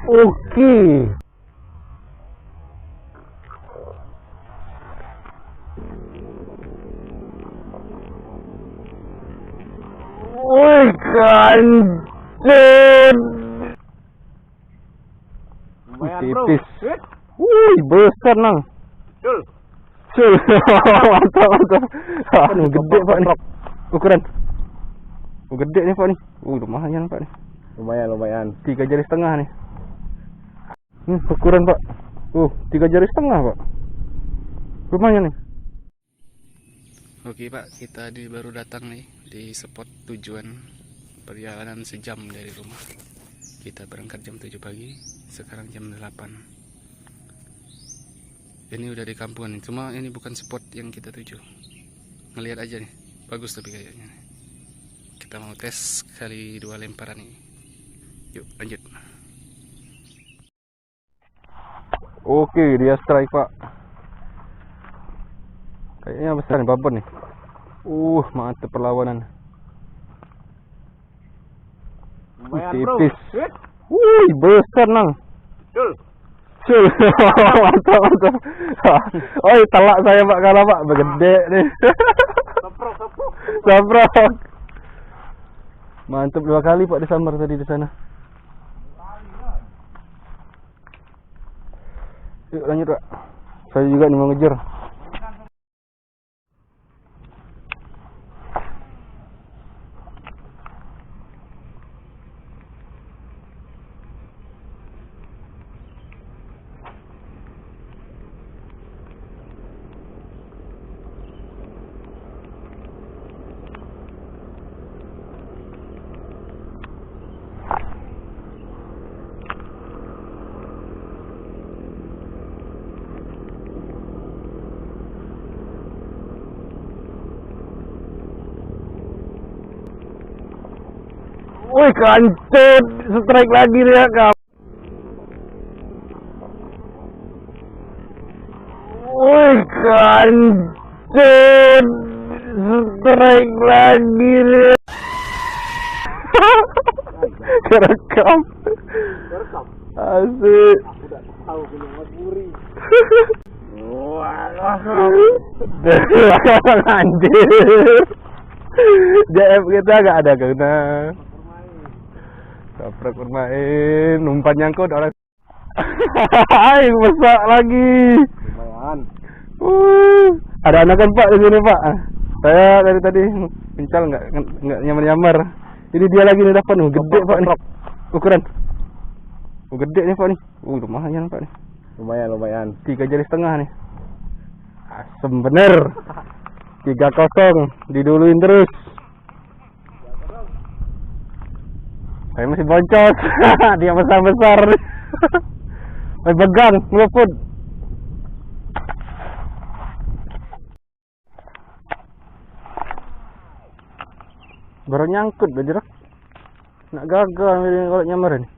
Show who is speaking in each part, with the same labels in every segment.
Speaker 1: Oke. Woi, kancut. Tipis. Wih, besar nang.
Speaker 2: Cul.
Speaker 1: Mantap, mantap. Gede Pak nih. Ukuran. Gede nih Pak nih. Lumayan Pak nih.
Speaker 2: Lumayan.
Speaker 1: 3,5 jari nih. Ukuran Pak. 3,5 jari Pak. Lumayan nih. Oke Pak, kita baru datang nih di spot tujuan, perjalanan sejam dari rumah. Kita berangkat jam 7 pagi, sekarang jam 8. Ini udah di kampungan nih, cuma ini bukan spot yang kita tuju. Ngelihat aja nih, bagus tapi kayaknya. Kita mau tes kali 2 lemparan ini. Yuk lanjut. Oke, dia strike Pak. Kayaknya besar babon nih. Mantap perlawanan. Tipis. Wih, besar nang.
Speaker 2: Cul.
Speaker 1: Mantap. Oh, telak saya Pak kalah Pak, begede nih. Saprok. Mantap 2 kali Pak disambar tadi di sana. Yuk lanjut Pak. Saya juga nih mau ngejar. Wih, kancut, strike lagi dia Kak. Wih, kancut, strike lagi dia. Kerekam. Asik.
Speaker 2: Udah tahu punya Mas Buri.
Speaker 1: Anjir. JF kita gak ada kena. Saprak bermain, umpan nyangkut orang. Hai, besar lagi.
Speaker 2: Lumayan.
Speaker 1: Ada anakan Pak di sini Pak. Saya dari tadi pincal nggak nyamar. Ini dia lagi nih dapat nih, gede Pak nih. Ukuran. Gede nih Pak nih. Lumayan Pak nih.
Speaker 2: Lumayan.
Speaker 1: 3,5 jari nih. Asem bener. 3-0, diduluin terus. Saya masih boncos. Dia besar. Saya pegang, ngeluput. Baru nyangkut aja. Nak gagal kalau nyamar ini.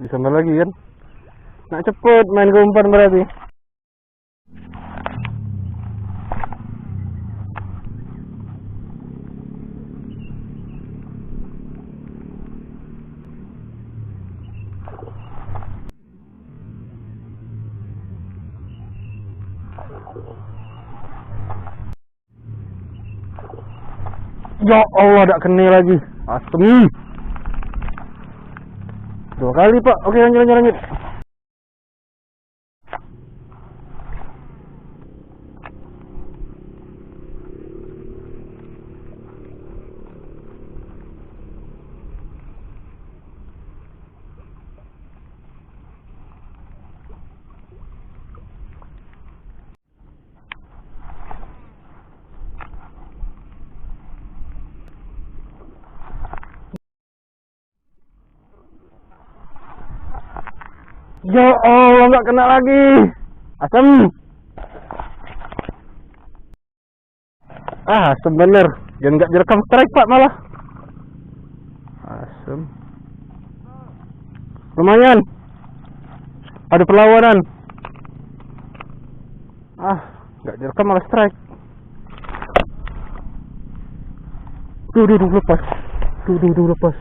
Speaker 1: Disambar lagi kan. Nak cepet main ke umpan berarti. Ya Allah, tak kena lagi. Asem. 2 kali Pak. Oke, lanjut. Ya Allah, nggak kena lagi. Asem. Asem bener. Jangan nggak direkam strike Pak malah. Asem. Lumayan. Ada perlawanan. Nggak direkam malah strike. Duh lepas. Duh lepas.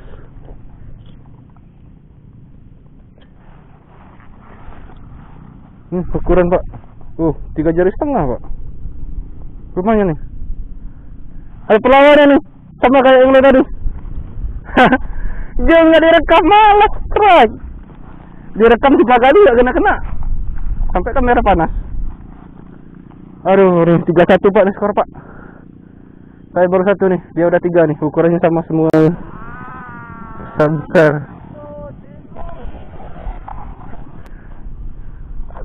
Speaker 1: Ukuran Pak. 3,5 jari Pak. Lumayan nih. Ada perlawanan nih. Sama kayak yang lain tadi. Dia nggak direkam malah strike. Direkam 3 kali nggak kena. Sampai kamera panas. Aduh, 3-1 Pak nih skor Pak. Saya baru 1 nih. Dia udah 3 nih. Ukurannya sama semua. Sabar.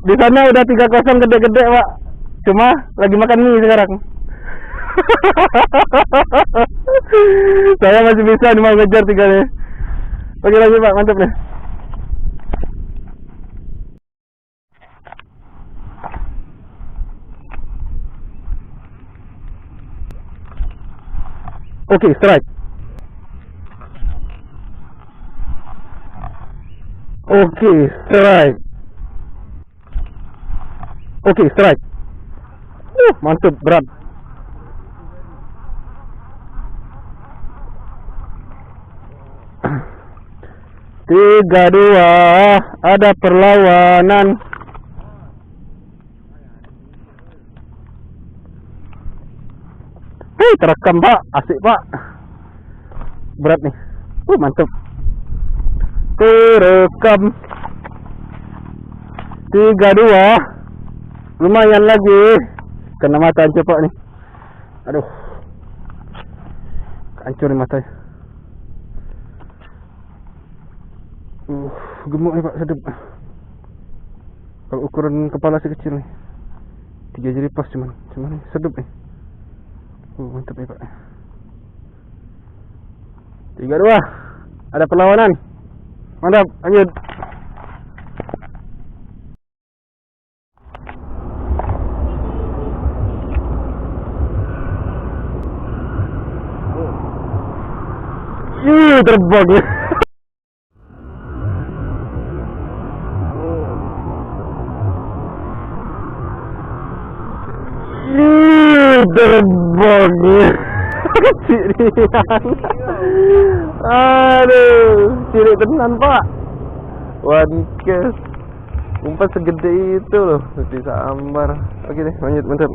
Speaker 1: Di sana udah 3-0 gede-gede Pak. Cuma lagi makan mie sekarang. Saya masih bisa nih mau ngejar 3 nih. Oke lagi Pak, mantap nih. Oke, strike. Oke, strike. Oke, strike. Mantap, berat. Tiga, 2, ada perlawanan. Terekam Pak, asik Pak. Berat nih. Mantap. Terekam. 3-2. Lumayan lagi. Kena mata hancur Pak nih. Aduh. Hancur nih matanya. Gemuk nih Pak, sedap. Kalau ukuran kepala sih kecil nih. 3 jari pas cuman sedap nih. Mantap nih Pak. 3-2. Ada perlawanan. Mantap, lanjut. Terbang ya. Terbang ya. Kecilian. Aduh, cilik tenan Pak. One case. Umpan segede itu loh, bisa ambar. Oke deh, lanjut, mantap.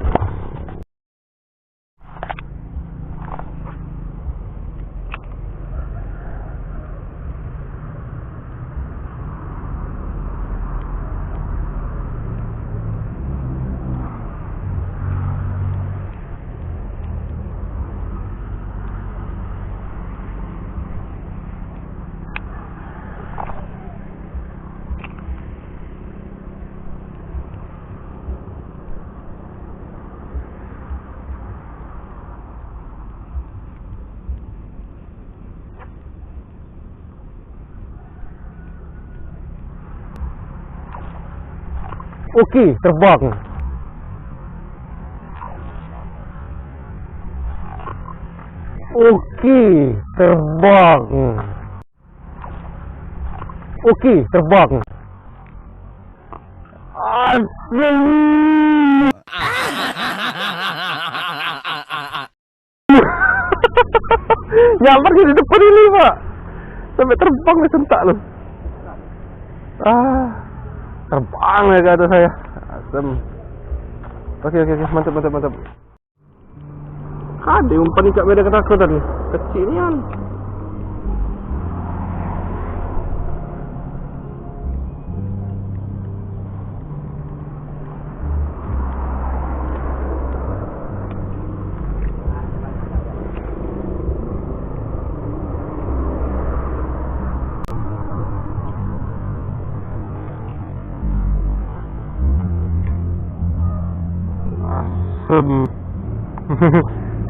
Speaker 1: Oke, terbang. Oke, terbang. Oke, terbang. Nyamper di depan ini Pak. Sampai terbang nih sentak loh. Terbang ya ke atas saya. Asem. Oke, mantap. Ada umpan ikat beda ketakutan nih. Kecilian.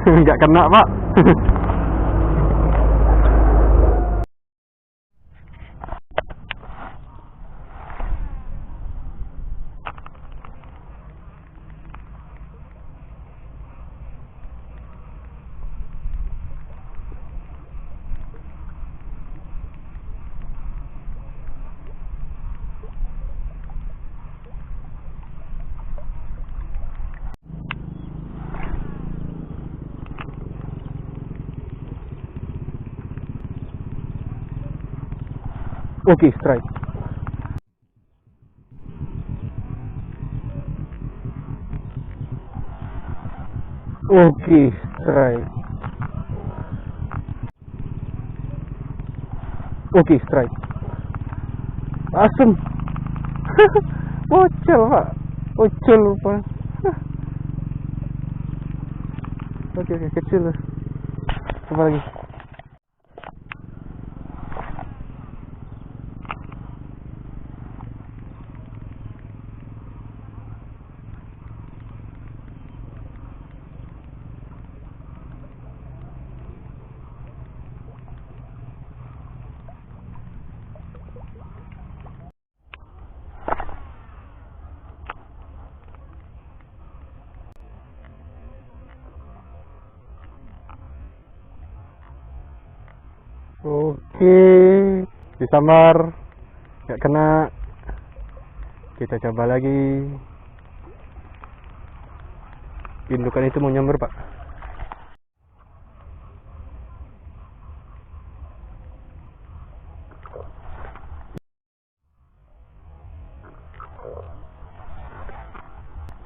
Speaker 1: Nggak kena Pak. Oke, strike. Oke, strike. Oke, strike. Asem. Bocil, Pak. Bocil, Pak. Oke, kecil. Apa lagi? Oke, disambar, nggak kena. Kita coba lagi. Indukan itu mau nyamber, Pak.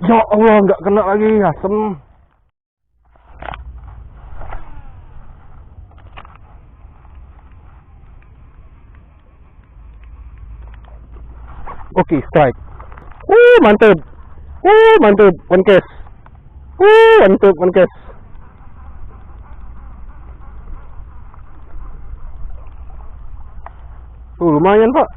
Speaker 1: Ya Allah, nggak kena lagi, asem. Oke, strike. Mantap. Mantap, one case. Mantap, one case. Lumayan, Pak.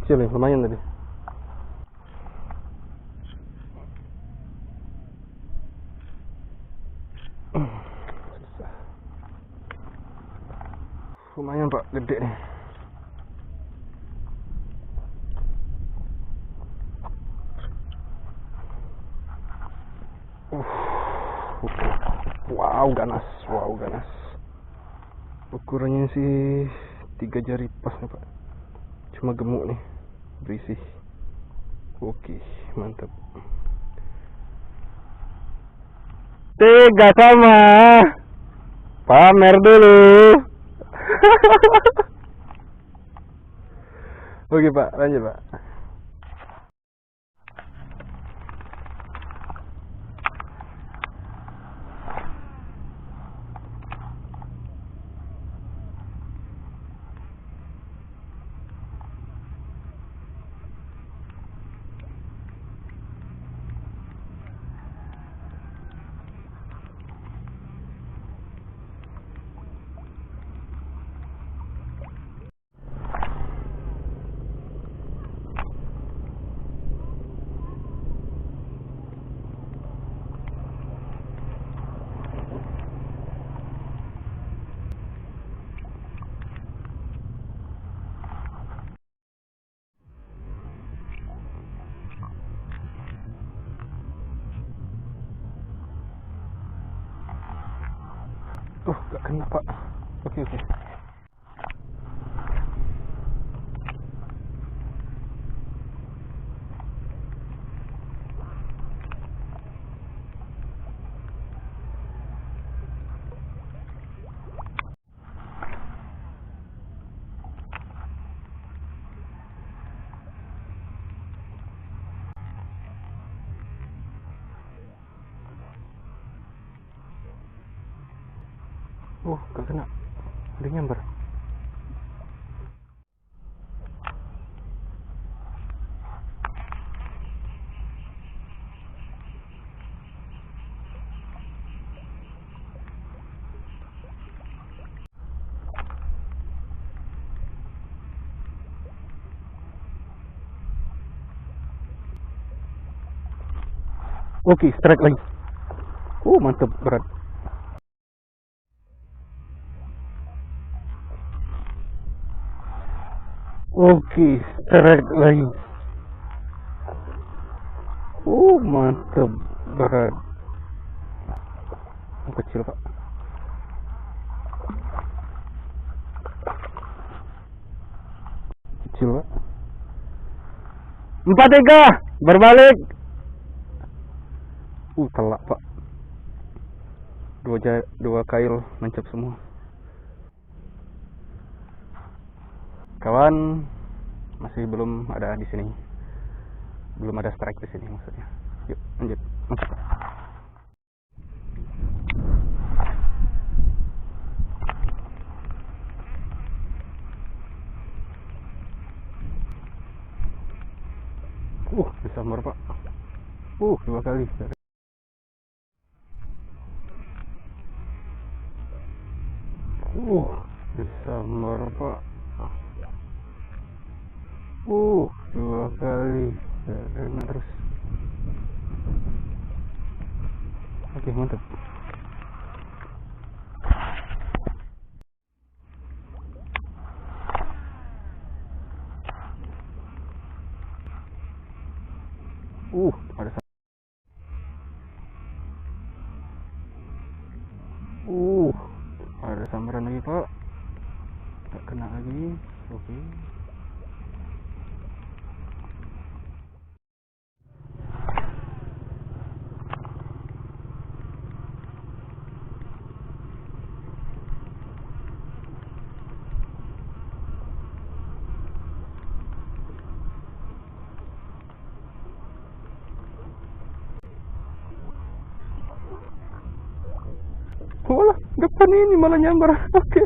Speaker 1: Kecil nih, lumayan tadi. Lumayan, Pak, gede nih. Wow, ganas. Ukurannya sih 3 jari pas nih, Pak. Cuma gemuk nih, berisih. Oke, mantap. 3 sama. Pamer dulu. Oke, Pak, lanjut, Pak. Gak kena, Pak. Oke. Gak kena. Dia nyamber. Oke, strike lagi. Mantap, berat. Oke, strike lagi. Mantap, berat. Kecil, Pak. Kecil, Pak. 4-3, berbalik. Telak, Pak. Dua kail nancap semua. Kawan masih belum ada di sini. Belum ada strike di sini maksudnya. Yuk, lanjut. Masuk. Disambar, Pak. 2 kali. Disambar, Pak. 2 kali. Terus. Oke, mantap. Ada ada sambaran lagi, Pak. Tak kena lagi. Oke. Walah, depan ini malah nyambar. Oke.